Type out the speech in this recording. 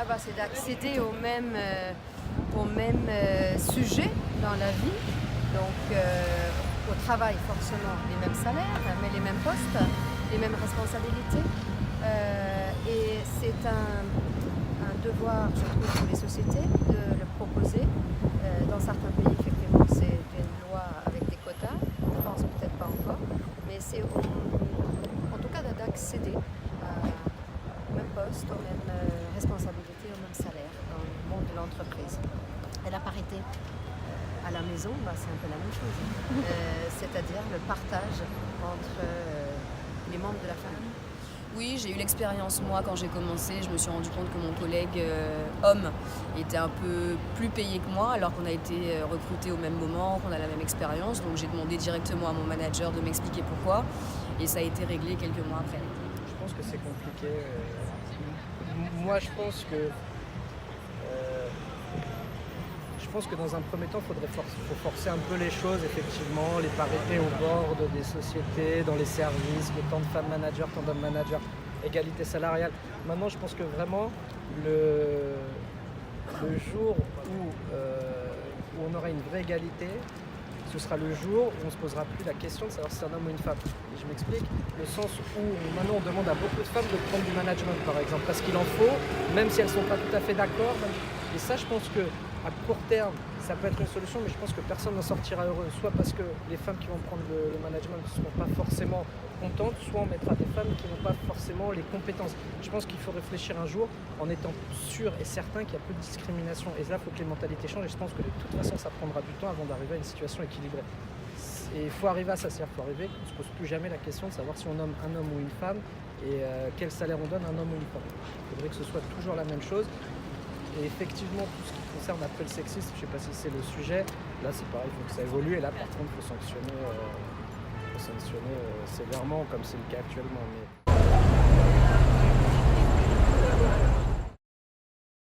là-bas, c'est d'accéder au même sujet dans la vie. Donc, au travail, forcément, les mêmes salaires, mais les mêmes postes, les mêmes responsabilités. Et c'est un devoir, je trouve, pour les sociétés de le proposer. Dans certains pays, effectivement, c'est une loi avec des quotas. En France, peut-être pas encore. Mais c'est en tout cas d'accéder au même poste, aux mêmes responsabilités, au même salaire dans le monde de l'entreprise. Et la parité à la maison, c'est un peu la même chose. C'est-à-dire le partage entre les membres de la famille. Oui, j'ai eu l'expérience, moi, quand j'ai commencé, je me suis rendu compte que mon collègue homme était un peu plus payé que moi, alors qu'on a été recrutés au même moment, qu'on a la même expérience. Donc j'ai demandé directement à mon manager de m'expliquer pourquoi, et ça a été réglé quelques mois après. Je pense que c'est compliqué. Moi, je pense que dans un premier temps, il faut forcer un peu les choses, effectivement, les parités au bord des sociétés, dans les services, le temps de femmes managers, temps d'hommes managers, égalité salariale. Maintenant, je pense que vraiment, le jour où on aura une vraie égalité, ce sera le jour où on ne se posera plus la question de savoir si c'est un homme ou une femme. Et je m'explique, le sens où maintenant on demande à beaucoup de femmes de prendre du management, par exemple, parce qu'il en faut, même si elles ne sont pas tout à fait d'accord. Et ça, je pense que à court terme, ça peut être une solution, mais je pense que personne n'en sortira heureux, soit parce que les femmes qui vont prendre le management ne seront pas forcément contentes, soit on mettra des femmes qui n'ont pas forcément les compétences. Je pense qu'il faut réfléchir un jour en étant sûr et certain qu'il y a peu de discrimination. Et là, il faut que les mentalités changent, et je pense que de toute façon, ça prendra du temps avant d'arriver à une situation équilibrée. Et il faut arriver à ça, c'est-à-dire qu'il faut arriver qu'on ne se pose plus jamais la question de savoir si on nomme un homme ou une femme et quel salaire on donne à un homme ou une femme. Il faudrait que ce soit toujours la même chose. Et effectivement, tout ce qui concerne après le sexisme, je ne sais pas si c'est le sujet, là c'est pareil, il faut que ça évolue, et là par contre il faut sanctionner sévèrement comme c'est le cas actuellement. Mais...